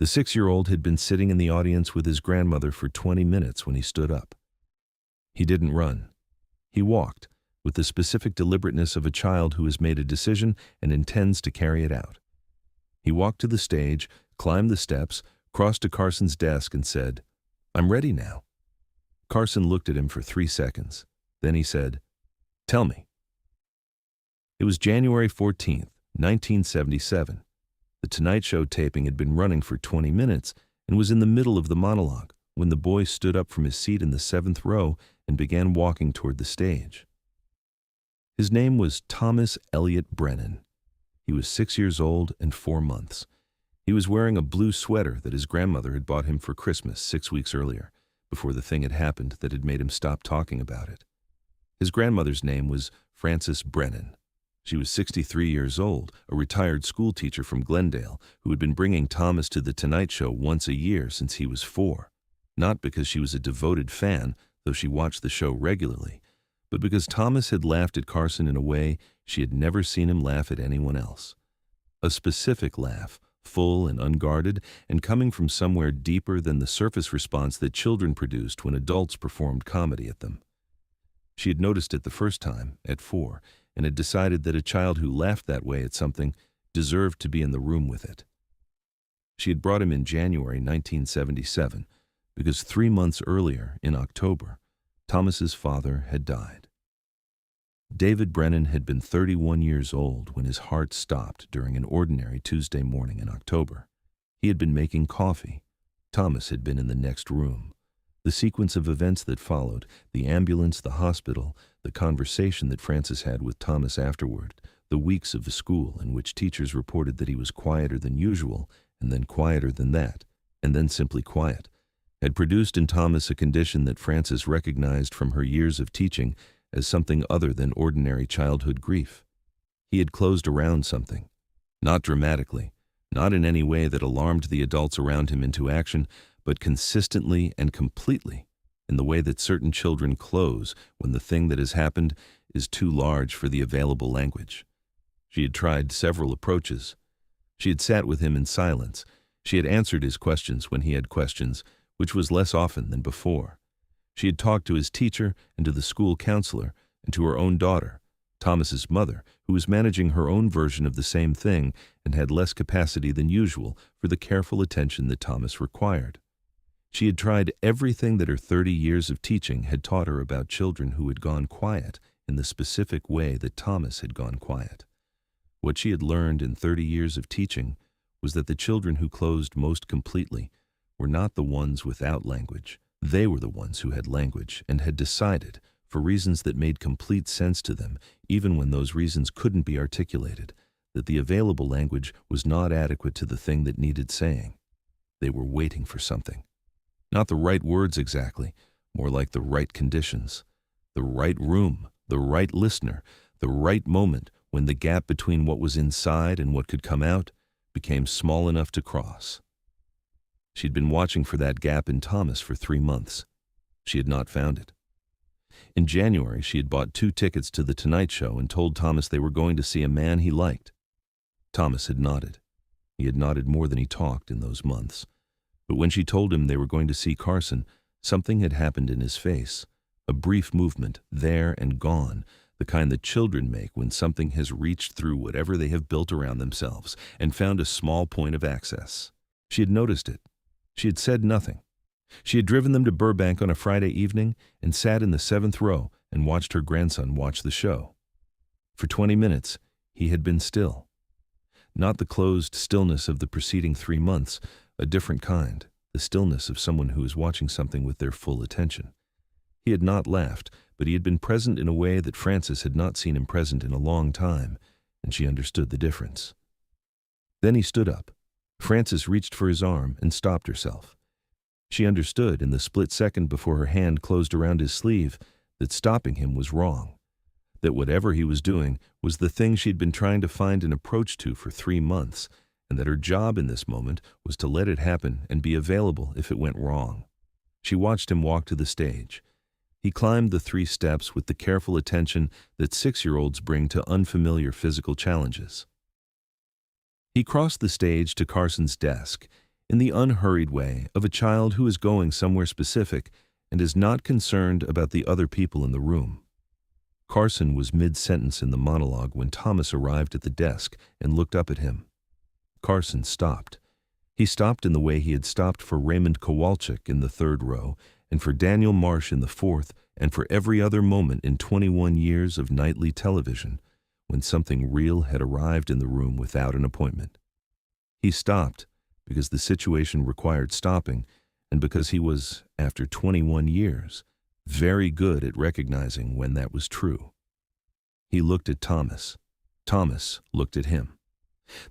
The 6-year-old had been sitting in the audience with his grandmother for 20 minutes when he stood up. He didn't run. He walked, with the specific deliberateness of a child who has made a decision and intends to carry it out. He walked to the stage, climbed the steps, crossed to Carson's desk and said, "I'm ready now." Carson looked at him for 3 seconds. Then he said, "Tell me." It was January 14th, 1977. The Tonight Show taping had been running for 20 minutes and was in the middle of the monologue when the boy stood up from his seat in the 7th row and began walking toward the stage. His name was Thomas Elliott Brennan. He was 6 years old and 4 months. He was wearing a blue sweater that his grandmother had bought him for Christmas 6 weeks earlier, before the thing had happened that had made him stop talking about it. His grandmother's name was Frances Brennan. She was 63 years old, a retired school teacher from Glendale who had been bringing Thomas to the Tonight Show once a year since he was 4, not because she was a devoted fan, though she watched the show regularly, but because Thomas had laughed at Carson in a way she had never seen him laugh at anyone else. A specific laugh, full and unguarded, and coming from somewhere deeper than the surface response that children produced when adults performed comedy at them. She had noticed it the first time, at 4, and had decided that a child who laughed that way at something deserved to be in the room with it. She had brought him in January 1977 because 3 months earlier, in October, Thomas's father had died. David Brennan had been 31 years old when his heart stopped during an ordinary Tuesday morning in October. He had been making coffee. Thomas had been in the next room. The sequence of events that followed, the ambulance, the hospital, the conversation that Frances had with Thomas afterward, the weeks of the school in which teachers reported that he was quieter than usual, and then quieter than that, and then simply quiet, had produced in Thomas a condition that Frances recognized from her years of teaching as something other than ordinary childhood grief. He had closed around something, not dramatically, not in any way that alarmed the adults around him into action, but consistently and completely, in the way that certain children close when the thing that has happened is too large for the available language. She had tried several approaches. She had sat with him in silence. She had answered his questions when he had questions, which was less often than before. She had talked to his teacher and to the school counselor and to her own daughter, Thomas's mother, who was managing her own version of the same thing and had less capacity than usual for the careful attention that Thomas required. She had tried everything that her 30 years of teaching had taught her about children who had gone quiet in the specific way that Thomas had gone quiet. What she had learned in 30 years of teaching was that the children who closed most completely were not the ones without language. They were the ones who had language and had decided, for reasons that made complete sense to them, even when those reasons couldn't be articulated, that the available language was not adequate to the thing that needed saying. They were waiting for something. Not the right words exactly, more like the right conditions, the right room, the right listener, the right moment when the gap between what was inside and what could come out became small enough to cross. She'd been watching for that gap in Thomas for 3 months. She had not found it. In January, she had bought 2 tickets to the Tonight Show and told Thomas they were going to see a man he liked. Thomas had nodded. He had nodded more than he talked in those months. But when she told him they were going to see Carson, something had happened in his face, a brief movement, there and gone, the kind that children make when something has reached through whatever they have built around themselves and found a small point of access. She had noticed it. She had said nothing. She had driven them to Burbank on a Friday evening and sat in the 7th row and watched her grandson watch the show. For 20 minutes, he had been still. Not the closed stillness of the preceding 3 months, a different kind, the stillness of someone who is watching something with their full attention. He had not laughed, but he had been present in a way that Frances had not seen him present in a long time, and she understood the difference. Then he stood up. Frances reached for his arm and stopped herself. She understood in the split second before her hand closed around his sleeve that stopping him was wrong, that whatever he was doing was the thing she'd been trying to find an approach to for 3 months, and that her job in this moment was to let it happen and be available if it went wrong. She watched him walk to the stage. He climbed the 3 steps with the careful attention that 6-year-olds bring to unfamiliar physical challenges. He crossed the stage to Carson's desk, in the unhurried way of a child who is going somewhere specific and is not concerned about the other people in the room. Carson was mid-sentence in the monologue when Thomas arrived at the desk and looked up at him. Carson stopped. He stopped in the way he had stopped for Raymond Kowalczyk in the third row, and for Daniel Marsh in the fourth, and for every other moment in 21 years of nightly television, when something real had arrived in the room without an appointment. He stopped because the situation required stopping, and because he was, after 21 years, very good at recognizing when that was true. He looked at Thomas. Thomas looked at him.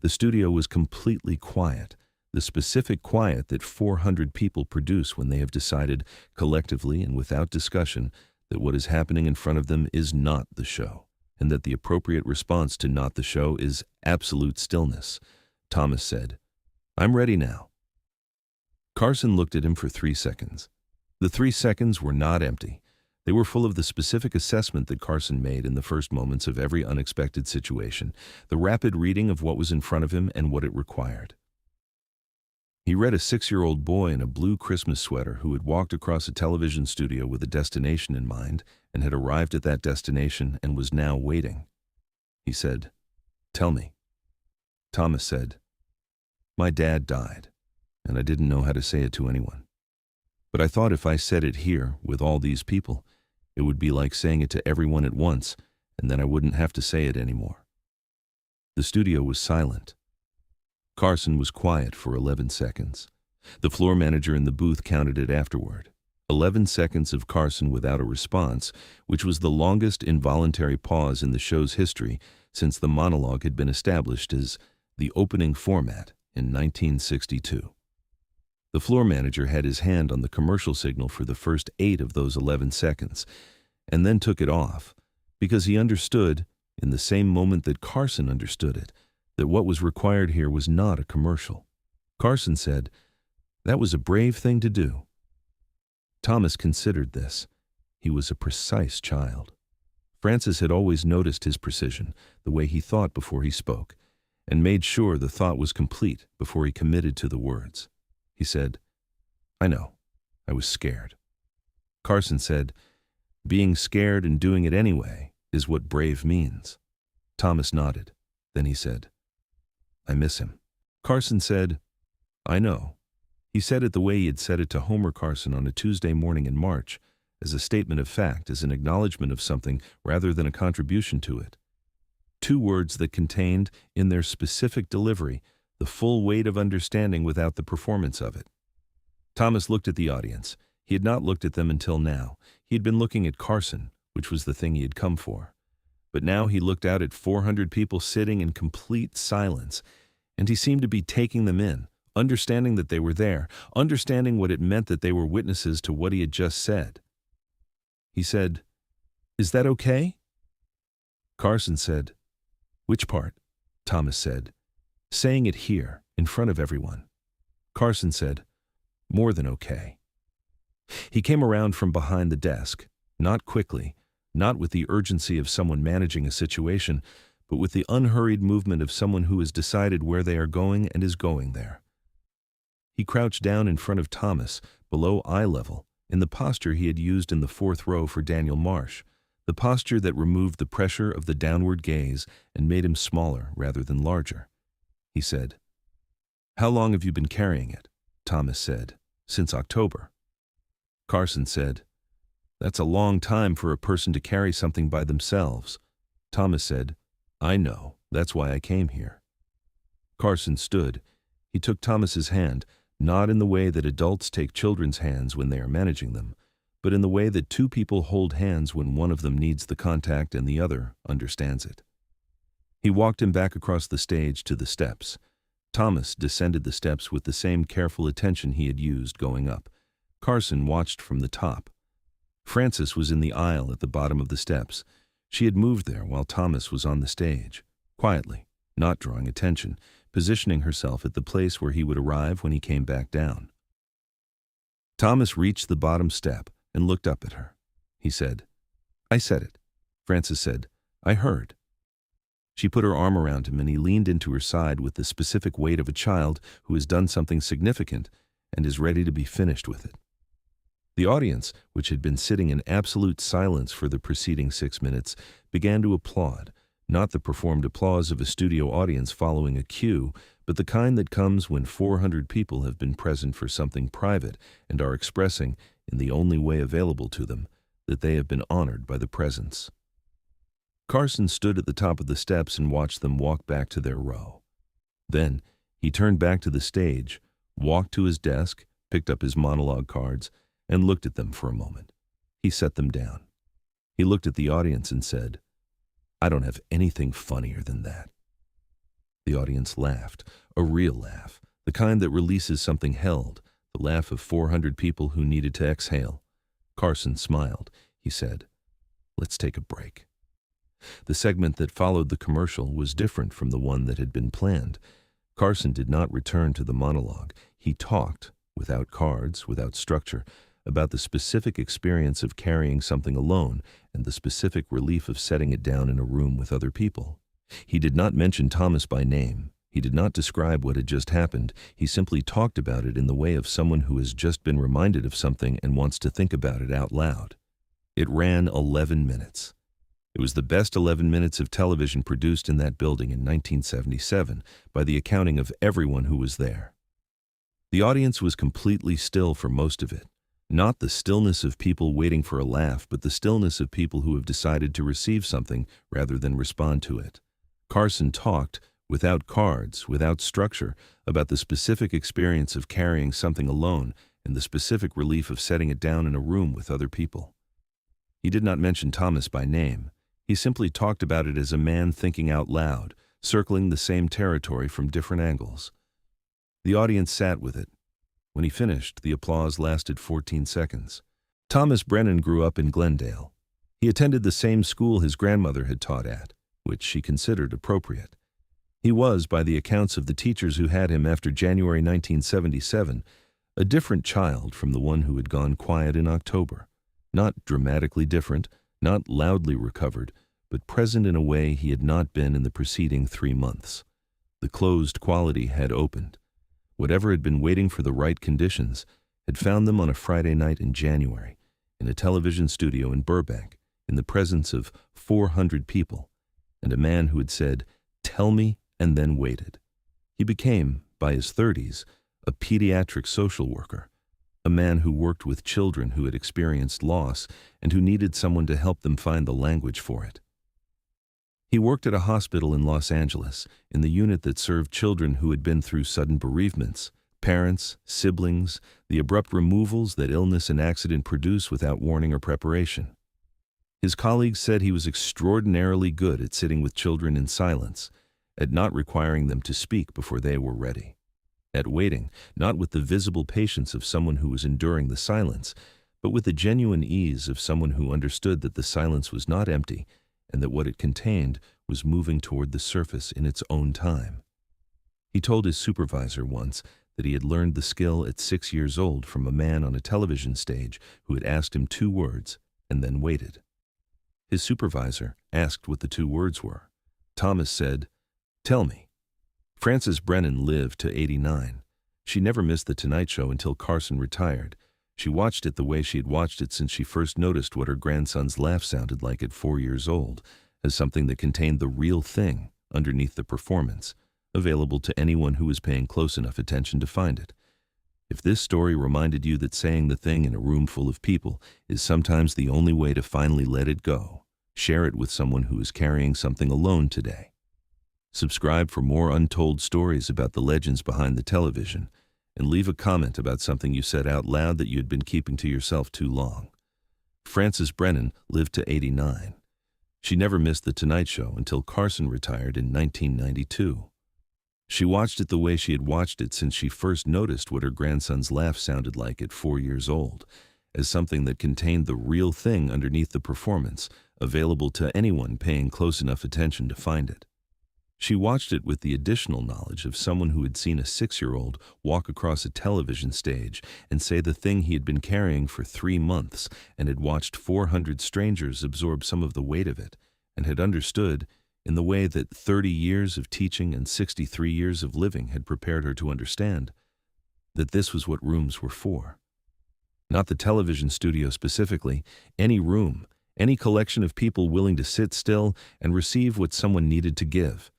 The studio was completely quiet, the specific quiet that 400 people produce when they have decided, collectively and without discussion, that what is happening in front of them is not the show, and that the appropriate response to not the show is absolute stillness. Thomas said, "I'm ready now." Carson looked at him for 3 seconds. The 3 seconds were not empty. They were full of the specific assessment that Carson made in the first moments of every unexpected situation, the rapid reading of what was in front of him and what it required. He read a 6-year-old boy in a blue Christmas sweater who had walked across a television studio with a destination in mind and had arrived at that destination and was now waiting. He said, "Tell me." Thomas said, "My dad died, and I didn't know how to say it to anyone. But I thought if I said it here with all these people, it would be like saying it to everyone at once, and then I wouldn't have to say it anymore." The studio was silent. Carson was quiet for 11 seconds. The floor manager in the booth counted it afterward. 11 seconds of Carson without a response, which was the longest involuntary pause in the show's history since the monologue had been established as the opening format in 1962. The floor manager had his hand on the commercial signal for the first 8 of those 11 seconds, and then took it off, because he understood, in the same moment that Carson understood it, that what was required here was not a commercial. Carson said, "That was a brave thing to do." Thomas considered this. He was a precise child. Francis had always noticed his precision, the way he thought before he spoke, and made sure the thought was complete before he committed to the words. He said, "I know. I was scared." Carson said, "Being scared and doing it anyway is what brave means." Thomas nodded. Then he said, "I miss him." Carson said, "I know." He said it the way he had said it to Homer Carson on a Tuesday morning in March, as a statement of fact, as an acknowledgement of something rather than a contribution to it. 2 words that contained, in their specific delivery, the full weight of understanding without the performance of it. Thomas looked at the audience. He had not looked at them until now. He had been looking at Carson, which was the thing he had come for. But now he looked out at 400 people sitting in complete silence, and he seemed to be taking them in, understanding that they were there, understanding what it meant that they were witnesses to what he had just said. He said, "Is that okay?" Carson said, "Which part?" Thomas said, "Saying it here, in front of everyone." Carson said, "More than okay." He came around from behind the desk, not quickly, not with the urgency of someone managing a situation, but with the unhurried movement of someone who has decided where they are going and is going there. He crouched down in front of Thomas, below eye level, in the posture he had used in the 4th row for Daniel Marsh, the posture that removed the pressure of the downward gaze and made him smaller rather than larger. He said, "How long have you been carrying it?" Thomas said, "Since October." Carson said, "That's a long time for a person to carry something by themselves." Thomas said, "I know. That's why I came here." Carson stood. He took Thomas's hand, not in the way that adults take children's hands when they are managing them, but in the way that 2 people hold hands when one of them needs the contact and the other understands it. He walked him back across the stage to the steps. Thomas descended the steps with the same careful attention he had used going up. Carson watched from the top. Francis was in the aisle at the bottom of the steps. She had moved there while Thomas was on the stage, quietly, not drawing attention, positioning herself at the place where he would arrive when he came back down. Thomas reached the bottom step and looked up at her. He said, "I said it." Francis said, "I heard." She put her arm around him and he leaned into her side with the specific weight of a child who has done something significant and is ready to be finished with it. The audience, which had been sitting in absolute silence for the preceding 6 minutes, began to applaud, not the performed applause of a studio audience following a cue, but the kind that comes when 400 people have been present for something private and are expressing, in the only way available to them, that they have been honored by the presence. Carson stood at the top of the steps and watched them walk back to their row. Then he turned back to the stage, walked to his desk, picked up his monologue cards, and looked at them for a moment. He set them down. He looked at the audience and said, "I don't have anything funnier than that." The audience laughed, a real laugh, the kind that releases something held, the laugh of 400 people who needed to exhale. Carson smiled. He said, "Let's take a break." The segment that followed the commercial was different from the one that had been planned. Carson did not return to the monologue. He talked, without cards, without structure, about the specific experience of carrying something alone and the specific relief of setting it down in a room with other people. He did not mention Thomas by name. He did not describe what had just happened. He simply talked about it in the way of someone who has just been reminded of something and wants to think about it out loud. It ran 11 minutes. It was the best 11 minutes of television produced in that building in 1977, by the accounting of everyone who was there. The audience was completely still for most of it. Not the stillness of people waiting for a laugh, but the stillness of people who have decided to receive something rather than respond to it. Carson talked, without cards, without structure, about the specific experience of carrying something alone and the specific relief of setting it down in a room with other people. He did not mention Thomas by name. He simply talked about it as a man thinking out loud, circling the same territory from different angles. The audience sat with it. When he finished, the applause lasted 14 seconds. Thomas Brennan grew up in Glendale. He attended the same school his grandmother had taught at, which she considered appropriate. He was, by the accounts of the teachers who had him after January 1977, a different child from the one who had gone quiet in October. Not dramatically different, not loudly recovered, but present in a way he had not been in the preceding 3 months. The closed quality had opened. Whatever had been waiting for the right conditions had found them on a Friday night in January, in a television studio in Burbank, in the presence of 400 people, and a man who had said, "Tell me," and then waited. He became, by his 30s, a pediatric social worker, a man who worked with children who had experienced loss and who needed someone to help them find the language for it. He worked at a hospital in Los Angeles, in the unit that served children who had been through sudden bereavements, parents, siblings, the abrupt removals that illness and accident produce without warning or preparation. His colleagues said he was extraordinarily good at sitting with children in silence, at not requiring them to speak before they were ready, at waiting, not with the visible patience of someone who was enduring the silence, but with the genuine ease of someone who understood that the silence was not empty and that what it contained was moving toward the surface in its own time. He told his supervisor once that he had learned the skill at 6 years old from a man on a television stage who had asked him 2 words and then waited. His supervisor asked what the 2 words were. Thomas said, "Tell me." Frances Brennan lived to 89. She never missed The Tonight Show until Carson retired. She watched it the way she had watched it since she first noticed what her grandson's laugh sounded like at 4 years old, as something that contained the real thing underneath the performance, available to anyone who was paying close enough attention to find it. If this story reminded you that saying the thing in a room full of people is sometimes the only way to finally let it go, share it with someone who is carrying something alone today. Subscribe for more untold stories about the legends behind the television, and leave a comment about something you said out loud that you had been keeping to yourself too long. Frances Brennan lived to 89. She never missed The Tonight Show until Carson retired in 1992. She watched it the way she had watched it since she first noticed what her grandson's laugh sounded like at 4 years old, as something that contained the real thing underneath the performance, available to anyone paying close enough attention to find it. She watched it with the additional knowledge of someone who had seen a 6-year-old walk across a television stage and say the thing he had been carrying for 3 months, and had watched 400 strangers absorb some of the weight of it, and had understood in the way that 30 years of teaching and 63 years of living had prepared her to understand that this was what rooms were for. Not the television studio specifically, any room, any collection of people willing to sit still and receive what someone needed to give.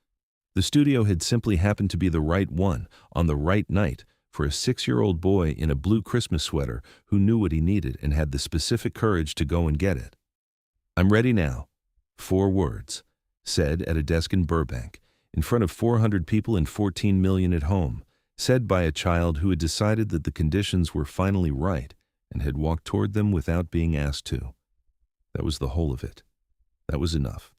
The studio had simply happened to be the right one, on the right night, for a 6-year-old boy in a blue Christmas sweater who knew what he needed and had the specific courage to go and get it. "I'm ready now." 4 words, said at a desk in Burbank, in front of 400 people and 14 million at home, said by a child who had decided that the conditions were finally right and had walked toward them without being asked to. That was the whole of it. That was enough.